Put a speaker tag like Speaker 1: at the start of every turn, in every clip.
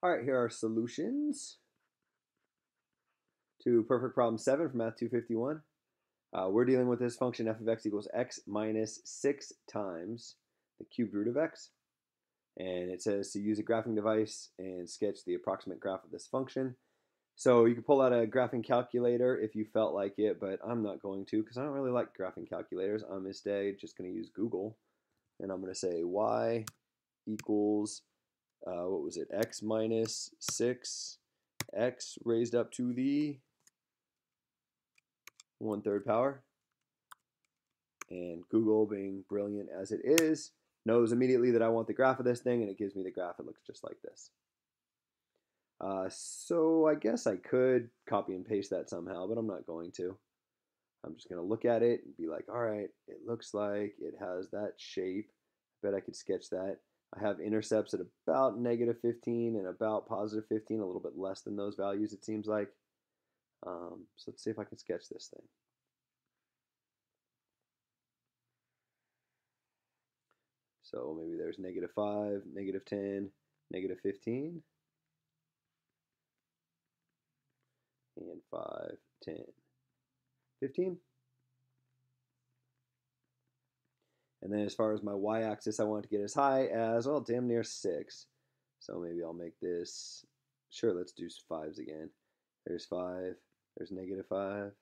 Speaker 1: All right, here are solutions to perfect problem 7 from Math 251. We're dealing with this function f of x equals x minus 6 times the cubed root of x. And it says to use a graphing device and sketch the approximate graph of this function. So you could pull out a graphing calculator if you felt like it, but I'm not going to because I don't really like graphing calculators. I'm instead just going to use Google. And I'm going to say y equals, what was it, x minus 6, x raised up to the 1/3 power. And Google, being brilliant as it is, knows immediately that I want the graph of this thing, and it gives me the graph. It looks just like this. So I guess I could copy and paste that somehow, but I'm not going to. I'm just going to look at it and be like, all right, it looks like it has that shape. I bet I could sketch that. I have intercepts at about -15 and about +15, a little bit less than those values, it seems like. So let's see if I can sketch this thing. So maybe there's -5, -10, -15, and 5, 10, 15. And then as far as my y-axis, I want to get as high as, well, damn near 6. So maybe I'll make this, sure, let's do 5s again. There's 5, there's -5.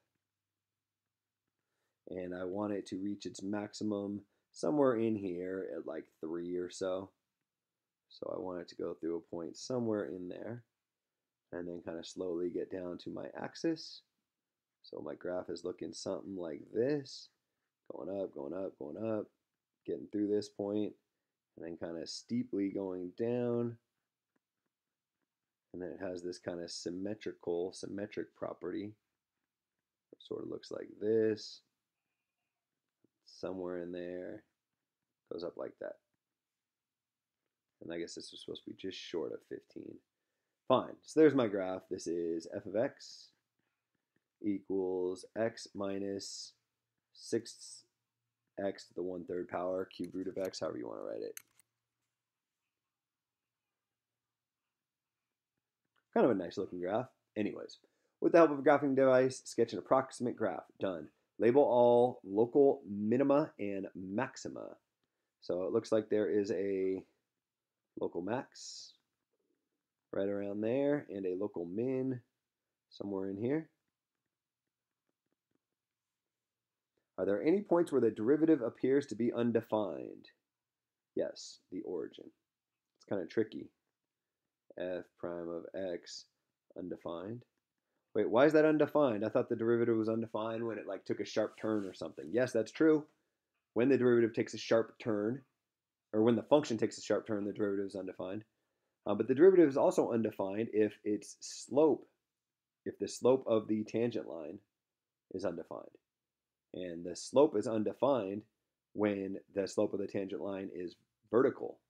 Speaker 1: And I want it to reach its maximum somewhere in here at like 3 or so. So I want it to go through a point somewhere in there and then kind of slowly get down to my axis. So my graph is looking something like this, going up, going up, going up, getting through this point, and then kind of steeply going down. And then it has this kind of symmetric property. It sort of looks like this. Somewhere in there, goes up like that. And I guess this was supposed to be just short of 15. Fine, so there's my graph. This is f of x equals x minus 6x to the 1/3 power, cubed root of x, however you want to write it. Kind of a nice looking graph. Anyways, with the help of a graphing device, sketch an approximate graph. Done. Label all local minima and maxima. So it looks like there is a local max right around there and a local min somewhere in here. Are there any points where the derivative appears to be undefined? Yes, the origin. It's kind of tricky. F prime of x undefined. Wait, why is that undefined? I thought the derivative was undefined when it like took a sharp turn or something. Yes, that's true. When the derivative takes a sharp turn, or when the function takes a sharp turn, the derivative is undefined. But the derivative is also undefined if its slope, if the slope of the tangent line is undefined. And the slope is undefined when the slope of the tangent line is vertical.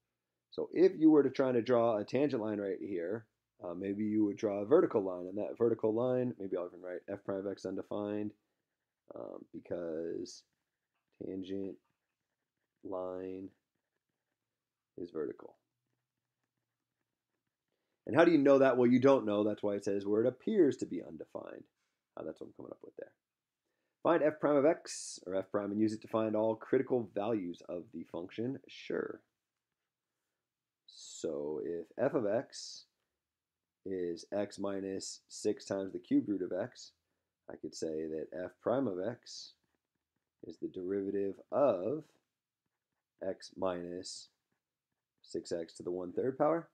Speaker 1: So if you were to try to draw a tangent line right here, maybe you would draw a vertical line, and that vertical line, maybe I'll even write f prime of x undefined, because tangent line is vertical. And how do you know that? Well, you don't know. That's why it says where it appears to be undefined. That's what I'm coming up with there. Find f prime of x, or f prime, and use it to find all critical values of the function. Sure. So if f of x is x minus 6 times the cubed root of x, I could say that f prime of x is the derivative of x minus 6x to the 1/3 power,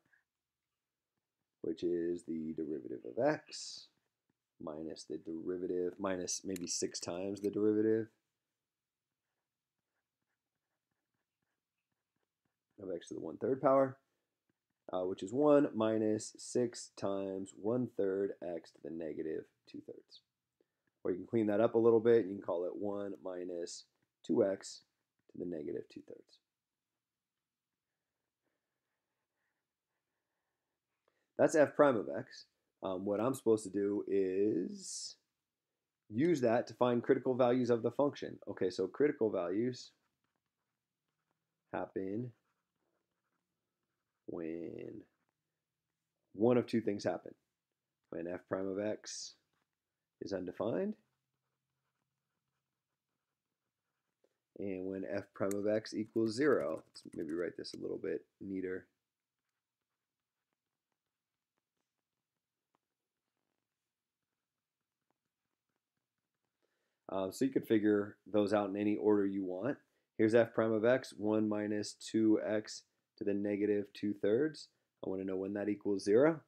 Speaker 1: which is the derivative of x minus the derivative, minus maybe 6 times the derivative of x to the 1/3 power, which is 1 minus 6 times 1/3 x to the -2/3. Or you can clean that up a little bit, and you can call it 1 minus 2x to the -2/3. That's f prime of x. What I'm supposed to do is use that to find critical values of the function. Okay, so critical values happen when one of two things happen. When f prime of x is undefined, and when f prime of x equals 0. Let's maybe write this a little bit neater. So you could figure those out in any order you want. Here's f prime of x, 1 minus 2x to the negative 2/3. I want to know when that equals 0.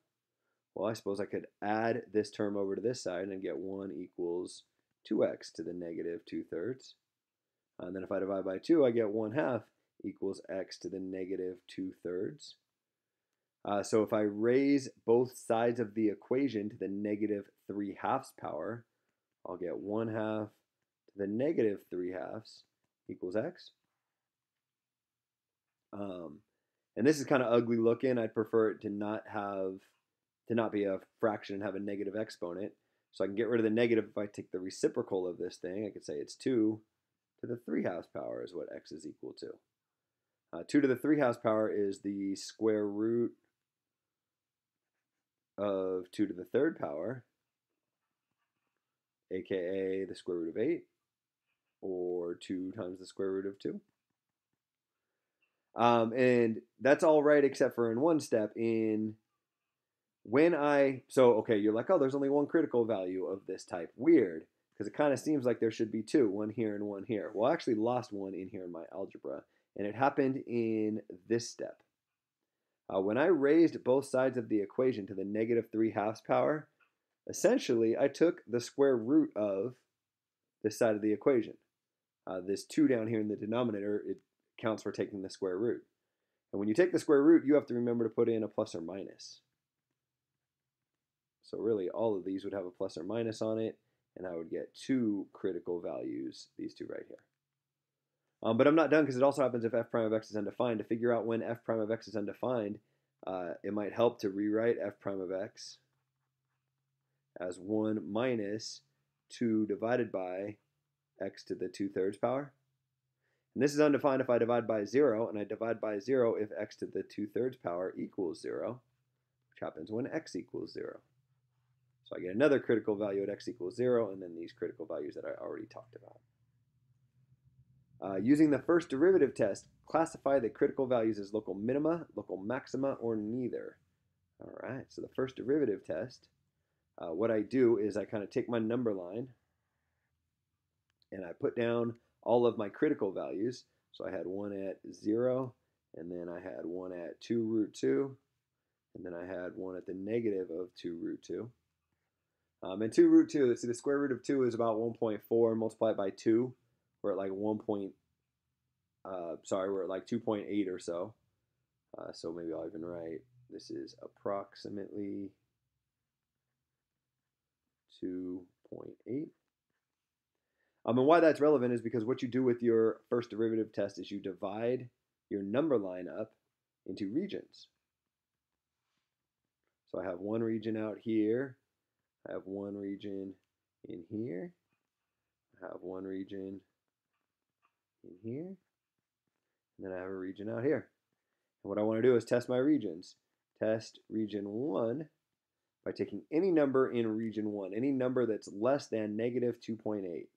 Speaker 1: Well, I suppose I could add this term over to this side and get 1 equals 2x to the negative 2/3. And then if I divide by 2, I get 1/2 equals x to the negative 2/3. So if I raise both sides of the equation to the negative 3/2 power, I'll get 1/2 to the negative 3/2 equals x. And this is kind of ugly looking. I'd prefer it to not be a fraction and have a negative exponent. So I can get rid of the negative if I take the reciprocal of this thing. I could say it's 2 to the 3/2 power is what x is equal to. 2 to the 3/2 power is the square root of 2 to the 3rd power, aka the square root of 8, or 2 times the square root of 2. And that's all right except for in one step. Okay, you're like, oh, there's only one critical value of this type. Weird, because it kind of seems like there should be two, one here and one here. Well, I actually lost one in here in my algebra, and it happened in this step. When I raised both sides of the equation to the negative 3/2 power, essentially I took the square root of this side of the equation. This 2 down here in the denominator, it counts for taking the square root. And when you take the square root, you have to remember to put in a plus or minus. So really, all of these would have a plus or minus on it, and I would get two critical values, these two right here. But I'm not done because it also happens if f prime of x is undefined. To figure out when f prime of x is undefined, it might help to rewrite f prime of x as 1 minus 2 divided by x to the 2/3 power. And this is undefined if I divide by 0, and I divide by 0 if x to the 2/3 power equals 0, which happens when x equals 0. So I get another critical value at x equals 0, and then these critical values that I already talked about. Using the first derivative test, classify the critical values as local minima, local maxima, or neither. All right, so the first derivative test, what I do is I kind of take my number line and I put down all of my critical values. So I had one at 0, and then I had one at 2 root 2, and then I had one at the negative of 2 root 2. And 2 root 2, let's see, the square root of 2 is about 1.4. Multiply it by 2, we're at like we're at like 2.8 or so. So maybe I'll even write this is approximately 2.8. And why that's relevant is because what you do with your first derivative test is you divide your number line up into regions. So I have one region out here. I have one region in here. I have one region in here. And then I have a region out here. And what I want to do is test my regions. Test region 1 by taking any number in region 1, any number that's less than negative 2.8.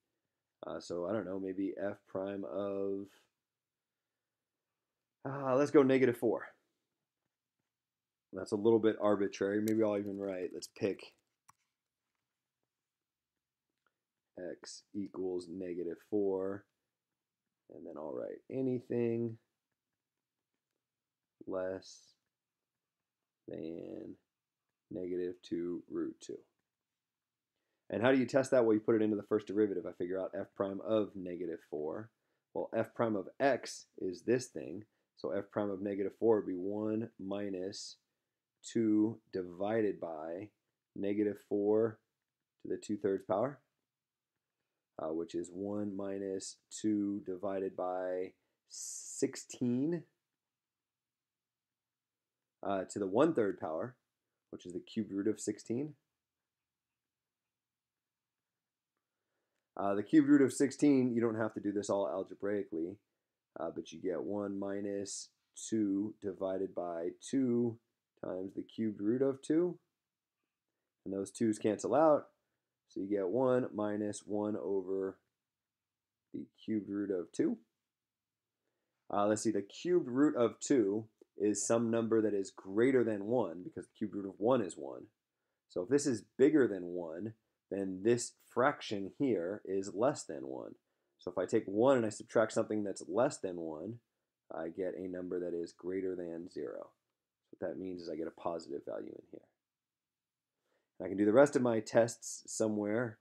Speaker 1: So I don't know, maybe f prime of, let's go negative 4. That's a little bit arbitrary. Maybe I'll even write, let's pick x equals negative 4. And then I'll write anything less than negative 2 root 2. And how do you test that? Well, you put it into the first derivative. I figure out f prime of negative 4. Well, f prime of x is this thing. So f prime of negative 4 would be 1 minus 2 divided by negative 4 to the 2/3 power, which is 1 minus 2 divided by 16 to the 1/3 power, which is the cubed root of 16. The cubed root of 16, you don't have to do this all algebraically, but you get 1 minus 2 divided by 2 times the cubed root of 2. And those 2's cancel out. So you get 1 minus 1 over the cubed root of 2. Let's see, the cubed root of 2 is some number that is greater than 1 because the cubed root of 1 is 1. So if this is bigger than 1, then this fraction here is less than 1. So if I take 1 and I subtract something that's less than 1, I get a number that is greater than 0. So what that means is I get a positive value in here. And I can do the rest of my tests somewhere.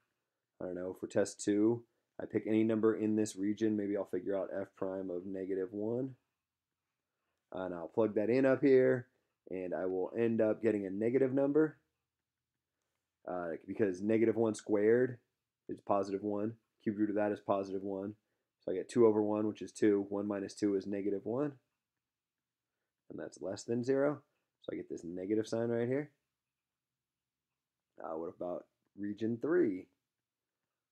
Speaker 1: I don't know, for test 2, I pick any number in this region. Maybe I'll figure out f prime of -1. And I'll plug that in up here, and I will end up getting a negative number because -1 squared is +1. Cube root of that is +1. So I get 2 over 1, which is 2. 1 minus 2 is -1. And that's less than 0. So I get this negative sign right here. What about region 3?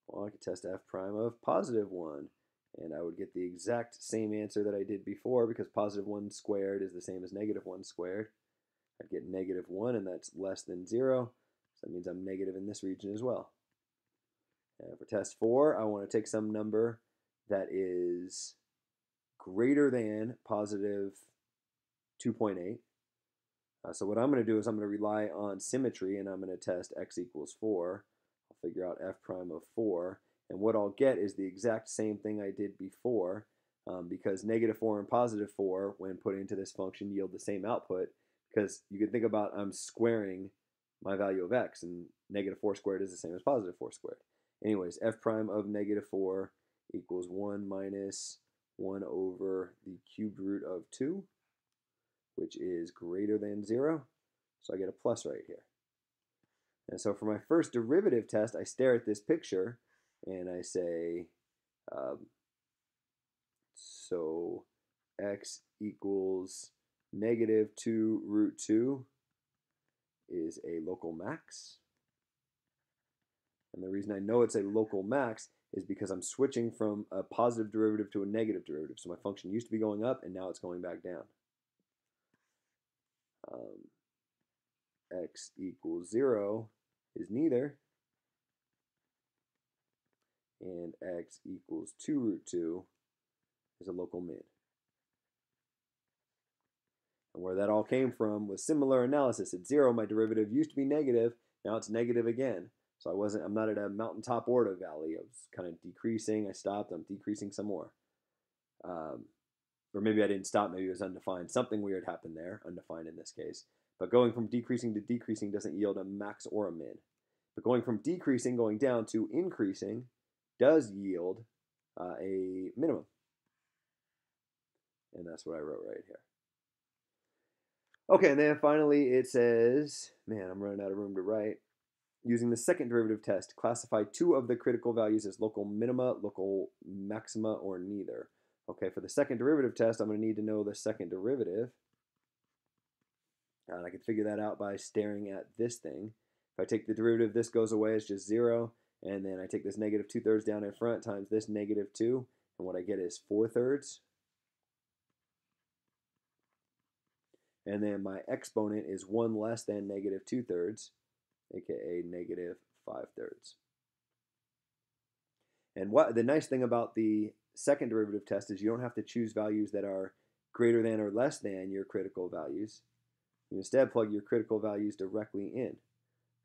Speaker 1: Well, I could test f prime of +1. And I would get the exact same answer that I did before because +1 squared is the same as -1 squared. I'd get -1, and that's less than 0. So that means I'm negative in this region as well. And for test 4, I want to take some number that is greater than +2.8. So what I'm going to do is I'm going to rely on symmetry, and I'm going to test x equals 4. I'll figure out f prime of 4. And what I'll get is the exact same thing I did before because -4 and +4, when put into this function, yield the same output because you can think about I'm squaring my value of x, and -4 squared is the same as +4 squared. Anyways, f prime of -4 equals 1 minus 1 over the cubed root of 2, which is greater than 0. So I get a plus right here. And so for my first derivative test, I stare at this picture, and I say, so x equals -2 root 2 is a local max. And the reason I know it's a local max is because I'm switching from a positive derivative to a negative derivative. So my function used to be going up, and now it's going back down. X equals 0 is neither. And x equals 2 root 2 is a local min. And where that all came from was similar analysis. At 0, my derivative used to be negative. Now it's negative again. So I'm not at a mountaintop or at a valley. I was kind of decreasing. I stopped. I'm decreasing some more. Or maybe I didn't stop. Maybe it was undefined. Something weird happened there, undefined in this case. But going from decreasing to decreasing doesn't yield a max or a min. But going from decreasing, going down to increasing does yield a minimum. And that's what I wrote right here. Okay, and then finally it says, man, I'm running out of room to write. Using the second derivative test, classify 2 of the critical values as local minima, local maxima, or neither. Okay, for the second derivative test, I'm going to need to know the second derivative. And I can figure that out by staring at this thing. If I take the derivative, this goes away, it's just 0. And then I take this -2/3 down in front times this -2. And what I get is 4/3. And then my exponent is 1 less than -2/3, aka -5/3. And what the nice thing about the second derivative test is you don't have to choose values that are greater than or less than your critical values. You instead plug your critical values directly in.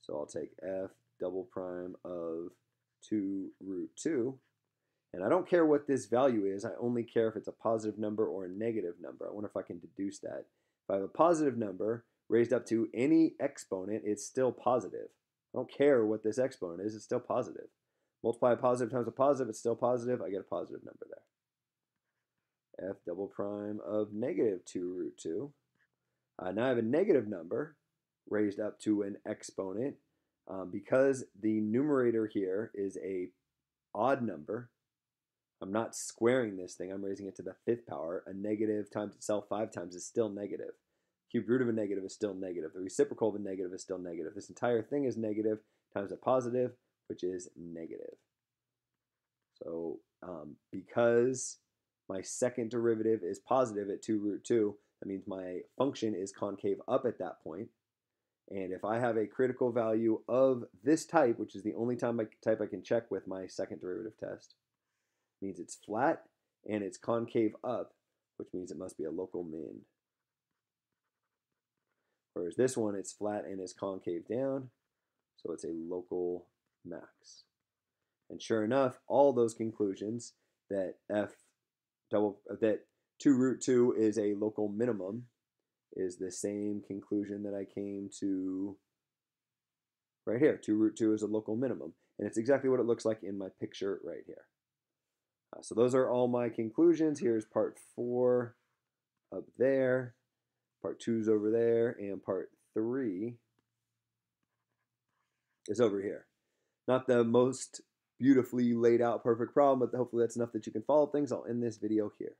Speaker 1: So I'll take f double prime of 2 root 2. And I don't care what this value is. I only care if it's a positive number or a negative number. I wonder if I can deduce that. If I have a positive number raised up to any exponent, it's still positive. I don't care what this exponent is. It's still positive. Multiply a positive times a positive, it's still positive. I get a positive number there. F double prime of -2 root 2. Now I have a negative number raised up to an exponent. Because the numerator here is a odd number, I'm not squaring this thing. I'm raising it to the 5th power. A negative times itself 5 times is still negative. Cube root of a negative is still negative. The reciprocal of a negative is still negative. This entire thing is negative times a positive, which is negative. So because my second derivative is positive at 2 root 2, That means my function is concave up at that point. And if I have a critical value of this type, which is the only type I can check with my second derivative test, means it's flat and it's concave up, which means it must be a local min. Whereas this one, it's flat and it's concave down, so it's a local max. And sure enough, all those conclusions that that 2 root 2 is a local minimum is the same conclusion that I came to right here. 2 root 2 is a local minimum. And it's exactly what it looks like in my picture right here. So those are all my conclusions. Here's part 4 up there. Part 2 is over there. And part 3 is over here. Not the most beautifully laid out perfect problem, but hopefully that's enough that you can follow things. I'll end this video here.